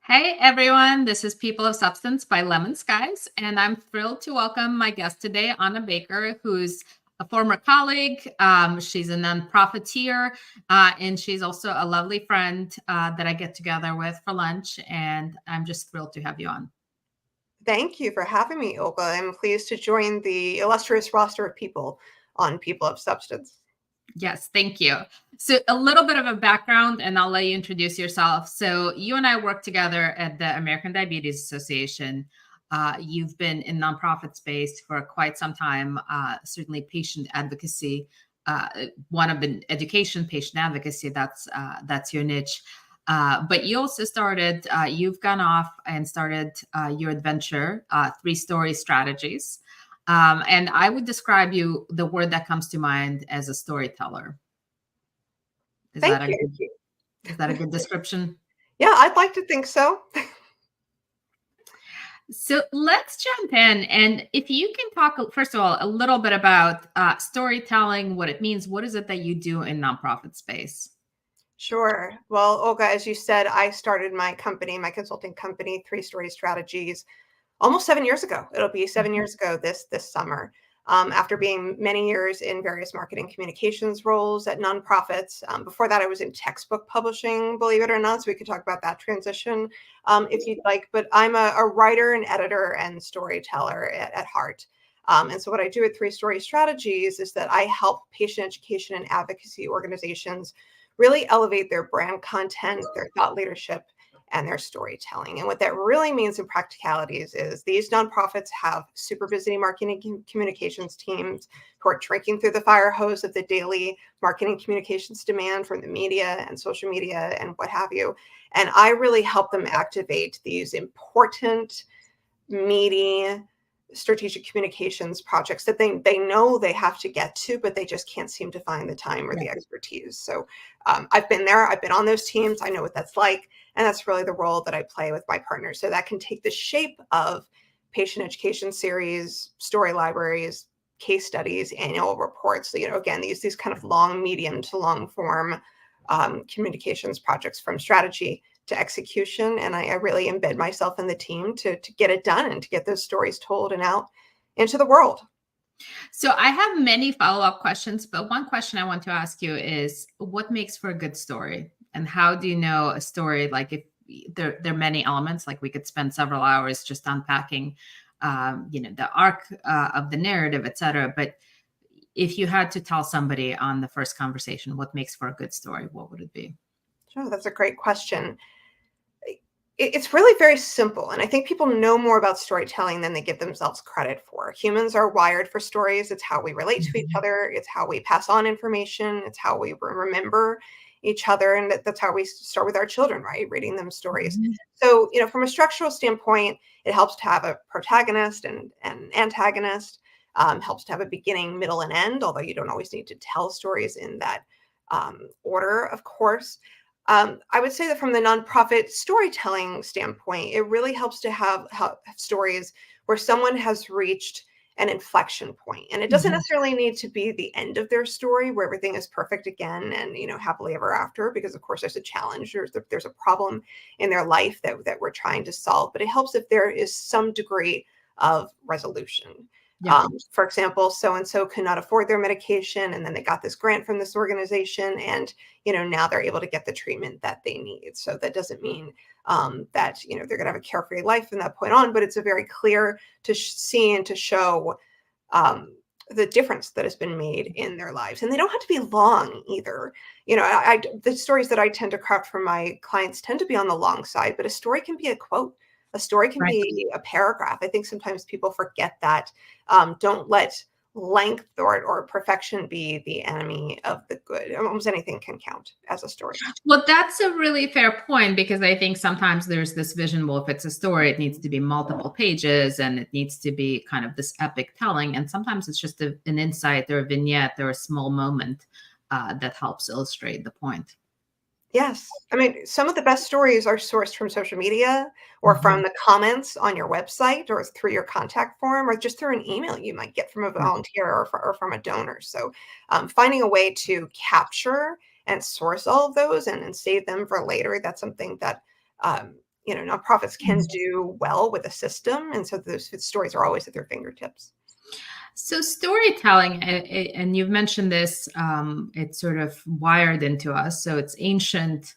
Hey everyone, this is People of Substance by LemonSkies, and I'm thrilled to welcome my guest today, Anna Baker, who's a former colleague. She's a nonprofiteer, and she's also a lovely friend that I get together with for lunch. And I'm just thrilled to have you on. Thank you for having me, Olga. I'm pleased to join the illustrious roster of people on People of Substance. Yes, thank you. So, a little bit of a background, and I'll let you introduce yourself. So, you and I work together at the American Diabetes Association. You've been in nonprofit space for quite some time, certainly patient advocacy. One of the education, patient advocacy. That's your niche. But you also started. You've gone off and started your adventure, Three Story Strategies. And I would describe you, the word that comes to mind, as a storyteller. Is Thank that a you. good is that a good description? Yeah, I'd like to think so. So let's jump in. And if you can talk, first of all, a little bit about storytelling, what it means, what is it that you do in nonprofit space? Sure. Well, Olga, as you said, I started my company, my consulting company, Three Story Strategies, almost 7 years ago. It'll be 7 years ago this summer. After being many years in various marketing communications roles at nonprofits. Before that, I was in textbook publishing, believe it or not. So we could talk about that transition if you'd like. But I'm a writer and editor and storyteller at heart. And so what I do at Three Story Strategies is that I help patient education and advocacy organizations really elevate their brand content, their thought leadership, and their storytelling. And what that really means in practicalities is these nonprofits have super busy marketing communications teams who are drinking through the fire hose of the daily marketing communications demand from the media and social media and what have you. And I really help them activate these important, meaty, strategic communications projects that they know they have to get to, but they just can't seem to find the time or the expertise. So I've been there, I've been on those teams, I know what that's like. And that's really the role that I play with my partners. So that can take the shape of patient education series, story libraries, case studies, annual reports. So, again, these kind of long, medium to long form communications projects from strategy to execution. And I really embed myself in the team to get it done and to get those stories told and out into the world. So I have many follow-up questions, but one question I want to ask you is what makes for a good story? And how do you know a story, like if there are many elements, like we could spend several hours just unpacking the arc of the narrative, et cetera. But if you had to tell somebody on the first conversation what makes for a good story, what would it be? Sure, that's a great question. It's really very simple. And I think people know more about storytelling than they give themselves credit for. Humans are wired for stories. It's how we relate to each Mhm. other. It's how we pass on information. It's how we remember each other. And that's how we start with our children, right? Reading them stories. Mhm. So, from a structural standpoint, it helps to have a protagonist and an antagonist, helps to have a beginning, middle, and end, although you don't always need to tell stories in that order, of course. I would say that from the nonprofit storytelling standpoint, it really helps to have stories where someone has reached an inflection point. And it doesn't Mhm. necessarily need to be the end of their story where everything is perfect again and, happily ever after, because of course there's a challenge, there's a problem in their life that we're trying to solve. But it helps if there is some degree of resolution. Yeah. For example, so and so could not afford their medication, and then they got this grant from this organization, and now they're able to get the treatment that they need. So that doesn't mean that they're going to have a carefree life from that point on, but it's a very clear to see and to show um, the difference that has been made in their lives. And they don't have to be long either. The stories that I tend to craft for my clients tend to be on the long side, but a story can be a quote. A story can Right. be a paragraph. I think sometimes people forget that. Don't let length or perfection be the enemy of the good. Almost anything can count as a story. Well, that's a really fair point because I think sometimes there's this vision, well, if it's a story, it needs to be multiple pages and it needs to be kind of this epic telling. And sometimes it's just an insight or a vignette or a small moment that helps illustrate the point. Yes. I mean, some of the best stories are sourced from social media or from Mhm. the comments on your website or through your contact form or just through an email you might get from a Right. volunteer or from a donor. So, finding a way to capture and source all of those and save them for later, that's something that nonprofits can do well with a system, and so those stories are always at their fingertips. So storytelling, and you've mentioned this, it's sort of wired into us. So it's ancient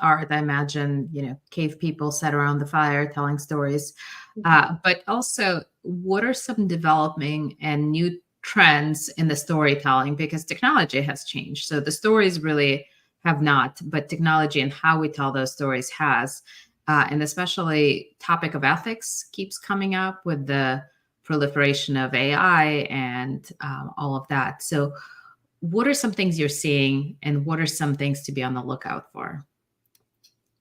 art, I imagine, cave people sat around the fire telling stories. But also, what are some developing and new trends in the storytelling? Because technology has changed. So the stories really have not, but technology and how we tell those stories has. And especially topic of ethics keeps coming up with the proliferation of AI and all of that. So what are some things you're seeing, and what are some things to be on the lookout for?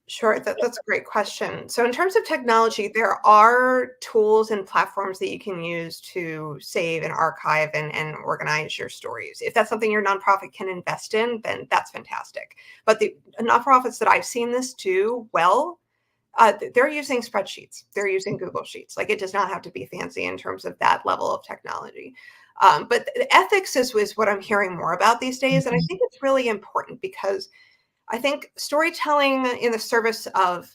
Sure, that's a great question. So, in terms of technology, there are tools and platforms that you can use to save and archive and organize your stories. If that's something your nonprofit can invest in, then that's fantastic. But the nonprofits that I've seen this do well, they're using spreadsheets, they're using Google Sheets. Like, it does not have to be fancy in terms of that level of technology. But the ethics is what I'm hearing more about these days. And I think it's really important because I think storytelling in the service of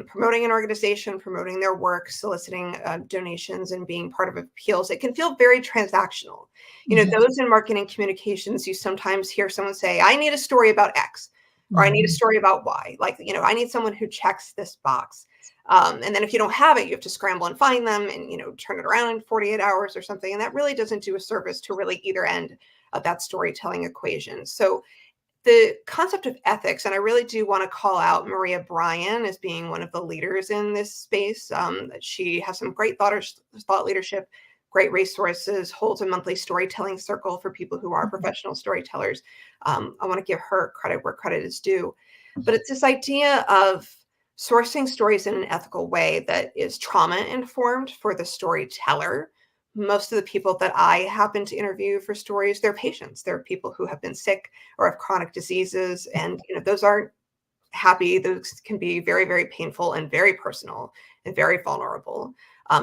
promoting an organization, promoting their work, soliciting donations, and being part of appeals, it can feel very transactional. Those in marketing communications, you sometimes hear someone say, I need a story about X, or I need a story about Y. Like, I need someone who checks this box. And then if you don't have it, you have to scramble and find them and, turn it around in 48 hours or something. And that really doesn't do a service to really either end of that storytelling equation. So the concept of ethics, and I really do want to call out Maria Bryan as being one of the leaders in this space. She has some great thought leadership, great resources, holds a monthly storytelling circle for people who are professional storytellers. I want to give her credit where credit is due. But it's this idea of sourcing stories in an ethical way that is trauma informed for the storyteller. Most of the people that I happen to interview for stories, they're patients. They're people who have been sick or have chronic diseases. And, those aren't happy. Those can be very, very painful and very personal and very vulnerable.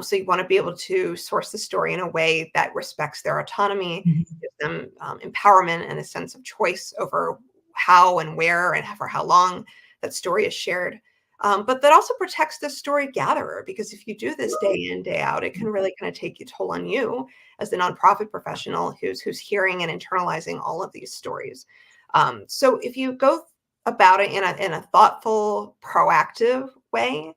So you want to be able to source the story in a way that respects their autonomy, gives them empowerment and a sense of choice over how and where and for how long that story is shared. But that also protects the story gatherer, because if you do this day in, day out, it can really kind of take a toll on you as the nonprofit professional who's hearing and internalizing all of these stories. So if you go about it in a thoughtful, proactive way,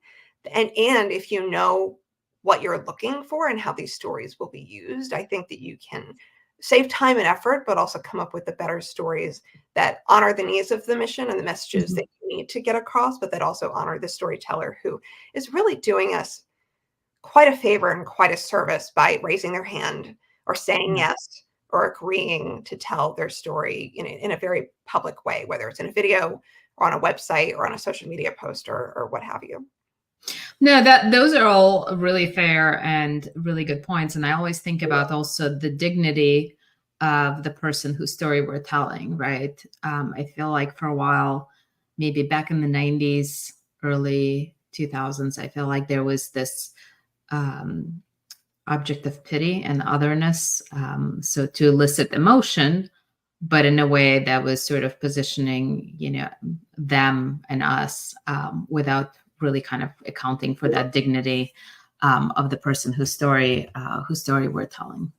and if you know what you're looking for and how these stories will be used, I think that you can save time and effort, but also come up with the better stories that honor the needs of the mission and the messages that you need to get across, but that also honor the storyteller who is really doing us quite a favor and quite a service by raising their hand or saying yes or agreeing to tell their story in a very public way, whether it's in a video or on a website or on a social media post or what have you. No, those are all really fair and really good points. And I always think about also the dignity of the person whose story we're telling, right? I feel like for a while, maybe back in the 90s, early 2000s, I feel like there was this object of pity and otherness. So to elicit emotion, but in a way that was sort of positioning, them and us without really kind of accounting for that dignity of the person whose story we're telling.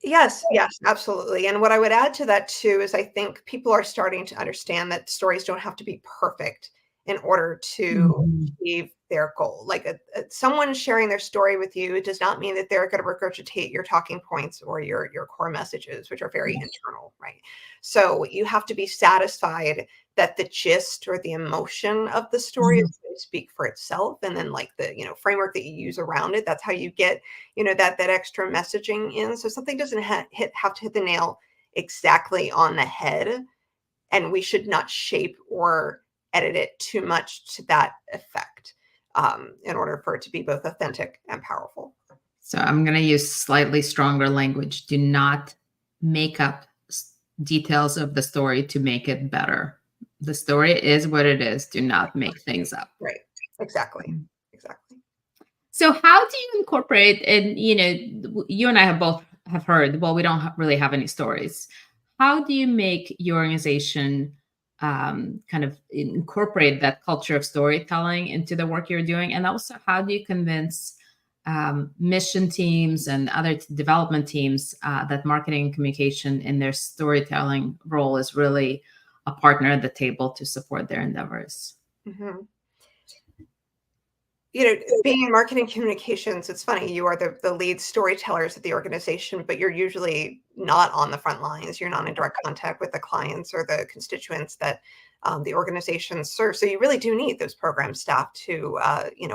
Yes, absolutely. And what I would add to that too is I think people are starting to understand that stories don't have to be perfect in order to achieve their goal. Like someone sharing their story with you does not mean that they're going to regurgitate your talking points or your core messages, which are very internal, right? So you have to be satisfied that the gist or the emotion of the story is going to speak for itself, and then like the framework that you use around it, that's how you get that extra messaging in. So something doesn't have to hit the nail exactly on the head, and we should not shape or edit it too much to that effect in order for it to be both authentic and powerful. So I'm going to use slightly stronger language. Do not make up details of the story to make it better. The story is what it is. Do not make things up. Right. Exactly. So how do you incorporate, and you and I have heard, well, we don't really have any stories. How do you make your organization kind of incorporate that culture of storytelling into the work you're doing? And also, how do you convince mission teams and other development teams that marketing and communication in their storytelling role is really a partner at the table to support their endeavors? Mhm. Being in marketing communications, it's funny, you are the lead storytellers at the organization, but you're usually not on the front lines. You're not in direct contact with the clients or the constituents that the organization serves. So you really do need those program staff to,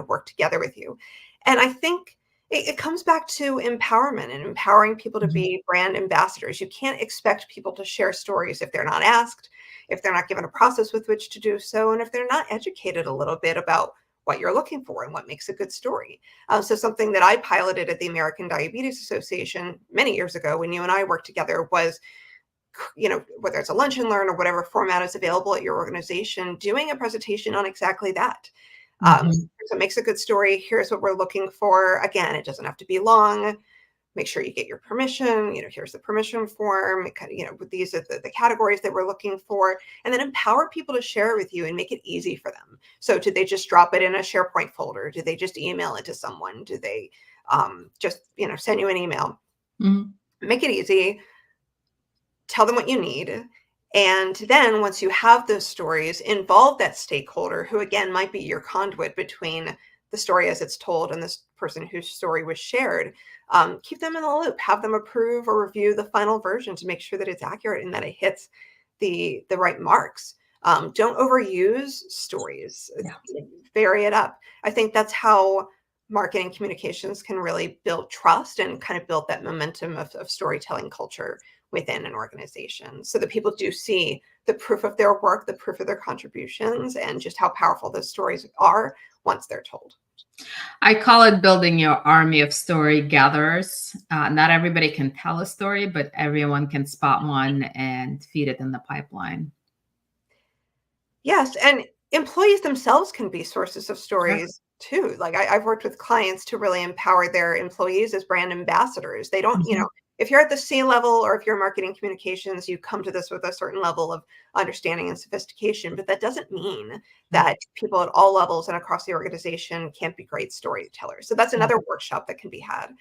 work together with you. And I think it comes back to empowerment and empowering people to Mhm. be brand ambassadors. You can't expect people to share stories if they're not asked, if they're not given a process with which to do so, and if they're not educated a little bit about what you're looking for and what makes a good story. So something that I piloted at the American Diabetes Association many years ago when you and I worked together was, whether it's a lunch and learn or whatever format is available at your organization, doing a presentation on exactly that. Mhm. Here's what makes a good story. Here's what we're looking for. Again, it doesn't have to be long. Make sure you get your permission. Here's the permission form. These are the categories that we're looking for, and then empower people to share it with you and make it easy for them. So, did they just drop it in a SharePoint folder? Do they just email it to someone? Do they just send you an email? Mhm. Make it easy. Tell them what you need. And then once you have those stories, involve that stakeholder who, again, might be your conduit between the story as it's told and this person whose story was shared. Keep them in the loop, have them approve or review the final version to make sure that it's accurate and that it hits the right marks. Don't overuse stories. Yeah. Vary it up. I think that's how marketing communications can really build trust and kind of build that momentum of storytelling culture within an organization so that people do see the proof of their work, the proof of their contributions, and just how powerful those stories are once they're told. I call it building your army of story gatherers. Not everybody can tell a story, but everyone can spot one and feed it in the pipeline. Yes, and employees themselves can be sources of Sure. stories too. Like I've worked with clients to really empower their employees as brand ambassadors. They don't, Mhm. if you're at the C level or if you're marketing communications, you come to this with a certain level of understanding and sophistication. But that doesn't mean Yeah. that people at all levels and across the organization can't be great storytellers. So that's Yeah. another workshop that can be had.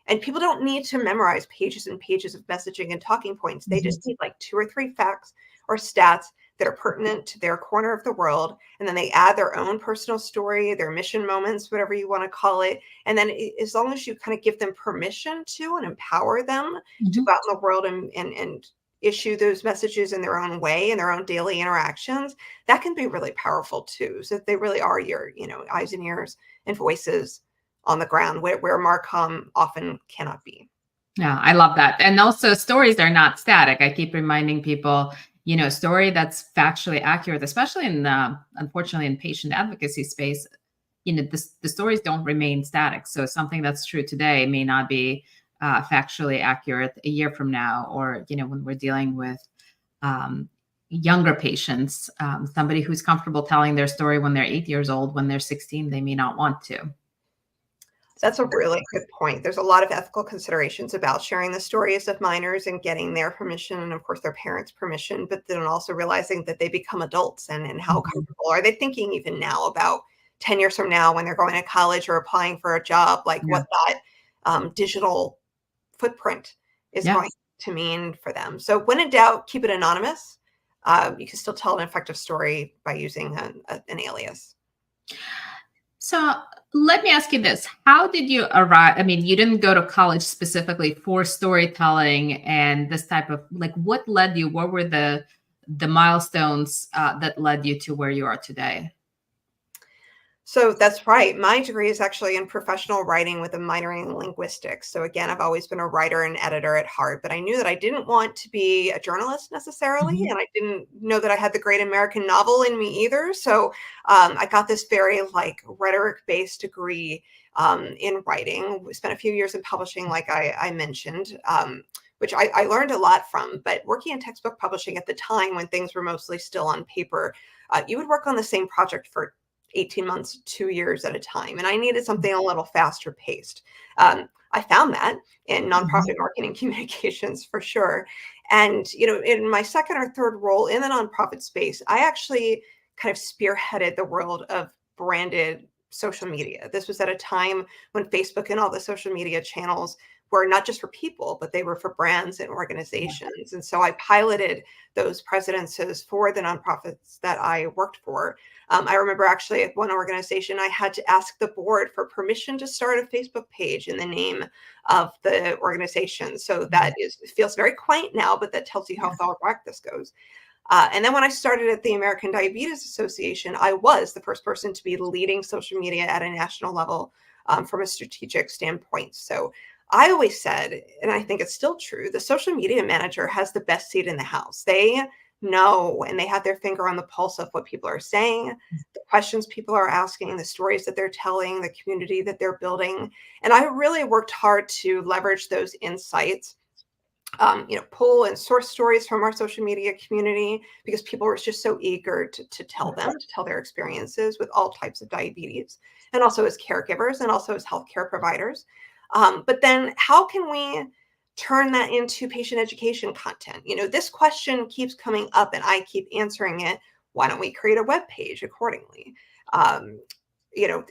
And people don't need to memorize pages and pages of messaging and talking points. They Mhm. just need like 2 or 3 facts or stats that are pertinent to their corner of the world. And then they add their own personal story, their mission moments, whatever you want to call it. And then as long as you kind of give them permission to and empower them to Mhm. go out in the world and issue those messages in their own way in their own daily interactions, that can be really powerful too. So that they really are your, eyes and ears and voices on the ground where Marcom often cannot be. Yeah, I love that. And also, stories are not static. I keep reminding people, story that's factually accurate, especially in unfortunately in patient advocacy space. The stories don't remain static. So something that's true today may not be factually accurate a year from now, or when we're dealing with um, younger patients, somebody who's comfortable telling their story when they're 8 years old, when they're 16, they may not want to. That's a really good point. There's a lot of ethical considerations about sharing the stories of minors and getting their permission and, of course, their parents' permission, but then also realizing that they become adults and how Mhm. comfortable are they thinking even now about 10 years from now when they're going to college or applying for a job, like Yeah. what that digital footprint is Yeah. going to mean for them. So, when in doubt, keep it anonymous. You can still tell an effective story by using an alias. So let me ask you this. How did you arrive? I mean, you didn't go to college specifically for storytelling and this type of like what led you? What were the milestones that led you to where you are today? So that's right. My degree is actually in professional writing with a minor in linguistics. So again, I've always been a writer and editor at heart, but I knew that I didn't want to be a journalist necessarily, Mhm. and I didn't know that I had the great American novel in me either. So I got this very like rhetoric-based degree in writing. We spent a few years in publishing, like I mentioned. Which I learned a lot from, but working in textbook publishing at the time when things were mostly still on paper, you would work on the same project for 18 months, 2 years at a time. And I needed something a little faster paced. I found that in Mhm. nonprofit marketing communications for sure. And, in my second or third role in the nonprofit space, I actually kind of spearheaded the world of branded social media. This was at a time when Facebook and all the social media channels were not just for people, but they were for brands and organizations. And so I piloted those presidences for the nonprofits that I worked for. I remember actually at one organization, I had to ask the board for permission to start a Facebook page in the name of the organization. So Mhm. feels very quaint now, but that tells you how Yeah. far back this goes. And then when I started at the American Diabetes Association, I was the first person to be leading social media at a national level from a strategic standpoint. So I always said, and I think it's still true, the social media manager has the best seat in the house. They know and they have their finger on the pulse of what people are saying, the questions people are asking, the stories that they're telling, the community that they're building. And I really worked hard to leverage those insights, pull and source stories from our social media community because people were just so eager to tell them, to tell their experiences with all types of diabetes, and also as caregivers and also as healthcare providers. But then, how can we turn that into patient education content? This question keeps coming up, and I keep answering it. Why don't we create a web page accordingly? Um,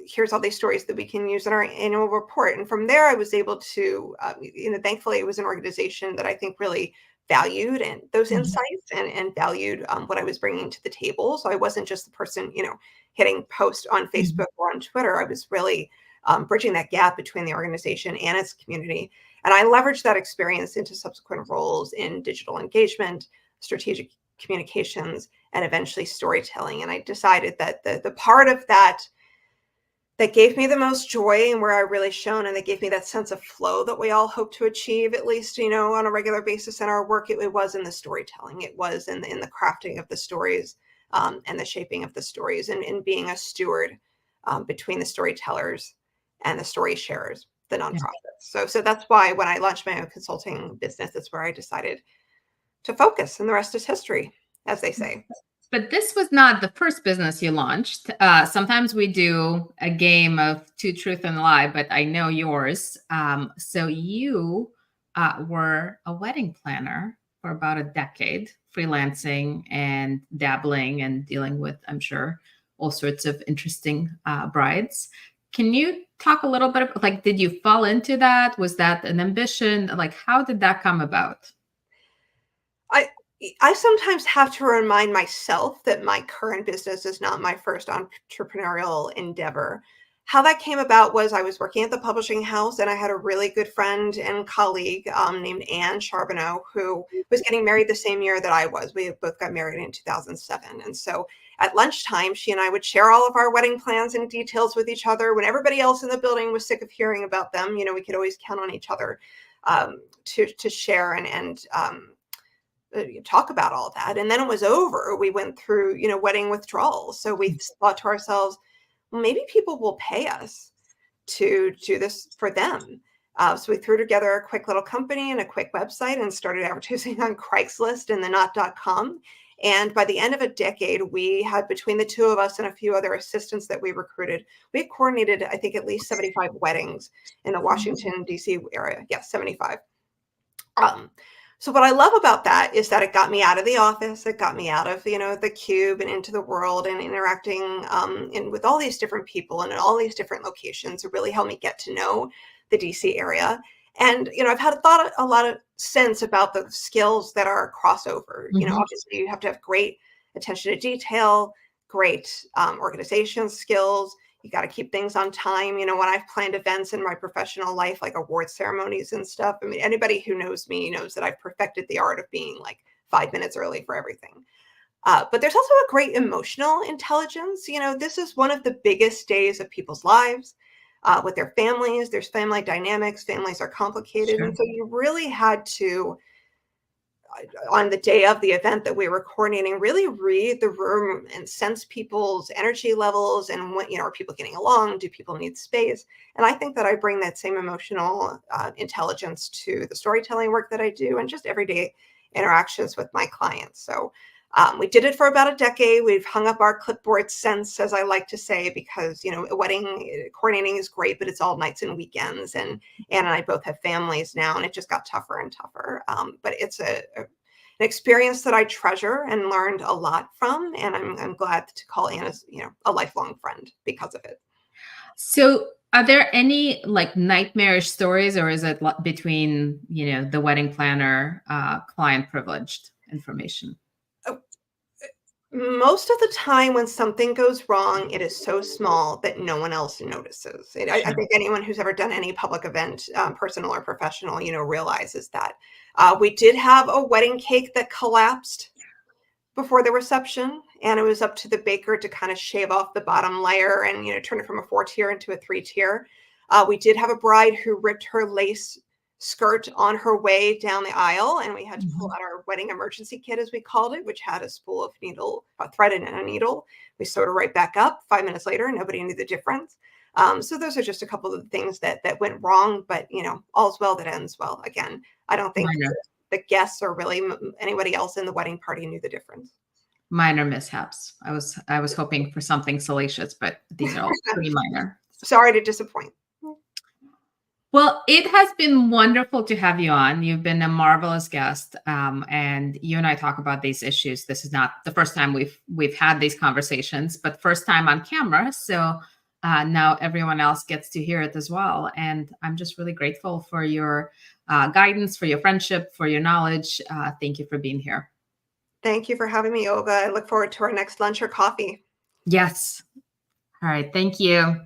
Here's all these stories that we can use in our annual report. And from there, I was able to, thankfully, it was an organization that I think really valued and those Mhm. insights and valued what I was bringing to the table. So I wasn't just the person, hitting post on Mhm. Facebook or on Twitter. I was really bridging that gap between the organization and its community. And I leveraged that experience into subsequent roles in digital engagement, strategic communications, and eventually storytelling. And I decided that the part of that gave me the most joy and where I really shone, and that gave me that sense of flow that we all hope to achieve, at least, on a regular basis in our work. It was in the storytelling. It was in the crafting of the stories, and the shaping of the stories, and in being a steward between the storytellers and the story sharers, the Yeah. nonprofits. So that's why when I launched my own consulting business, that's where I decided to focus, and the rest is history, as they say. But this was not the first business you launched. Sometimes we do a game of two truth and a lie, but I know yours. So you were a wedding planner for about a decade, freelancing and dabbling and dealing with, I'm sure, all sorts of interesting brides. Can you talk a little bit about, like, did you fall into that? Was that an ambition? Like, how did that come about? I I sometimes have to remind myself that my current business is not my first entrepreneurial endeavor. How that came about was I was working at the publishing house, and I had a really good friend and colleague named Anne Charbonneau, who was getting married the same year that I was. We both got married in 2007. And so at lunchtime, she and I would share all of our wedding plans and details with each other. When everybody else in the building was sick of hearing about them, we could always count on each other to share and talk about all that. And then it was over. We went through, wedding withdrawals. So we thought to ourselves, well, maybe people will pay us to do this for them. So we threw together a quick little company and a quick website and started advertising on Craigslist and the not.com. And by the end of a decade, we had, between the two of us and a few other assistants that we recruited, we had coordinated, I think, at least 75 weddings in the Washington, D.C. area. Yes, 75. Um, so what I love about that is that it got me out of the office. It got me out of, the cube and into the world and interacting with all these different people and in all these different locations. It really helped me get to know the DC area. And, I've had a lot of sense about the skills that are crossover. Mhm. Obviously you have to have great attention to detail, great organization skills. You got to keep things on time. When I've planned events in my professional life, like award ceremonies and stuff, I mean, anybody who knows me knows that I've perfected the art of being like 5 minutes early for everything. But there's also a great emotional intelligence. This is one of the biggest days of people's lives with their families. There's family dynamics. Families are complicated. And Sure. so you really had to, on the day of the event that we were coordinating, really read the room and sense people's energy levels and what, are people getting along? Do people need space? And I think that I bring that same emotional intelligence to the storytelling work that I do and just everyday interactions with my clients. So We did it for about a decade. We've hung up our clipboard since, as I like to say, because, you know, wedding coordinating is great, but it's all nights and weekends. And Anne and I both have families now, and it just got tougher and tougher. But it's an experience that I treasure and learned a lot from. And I'm glad to call Anne as, you know, a lifelong friend because of it. So, are there any like nightmarish stories, or is it between the wedding planner client privileged information? Most of the time when something goes wrong, it is so small that no one else notices. I Sure. think anyone who's ever done any public event, personal or professional, you know, realizes that. We did have a wedding cake that collapsed before the reception, and it was up to the baker to kind of shave off the bottom layer and, you know, turn it from a 4-tier into a 3-tier. We did have a bride who ripped her lace skirt on her way down the aisle, and we had to pull Mhm. out our wedding emergency kit, as we called it, which had a spool of needle, a thread and a needle. We sewed her right back up. 5 minutes later, nobody knew the difference. So those are just a couple of the things that went wrong, but, you know, all's well that ends well. Again, I don't think Minor, the guests or really anybody else in the wedding party knew the difference. minor mishaps. I was hoping for something salacious, but these are all pretty minor. Sorry to disappoint. Well, it has been wonderful to have you on. You've been a marvelous guest, and you and I talk about these issues. This is not the first time we've had these conversations, but first time on camera. So now everyone else gets to hear it as well. And I'm just really grateful for your guidance, for your friendship, for your knowledge. Thank you for being here. Thank you for having me, Olga. I look forward to our next lunch or coffee. Yes. All right. Thank you.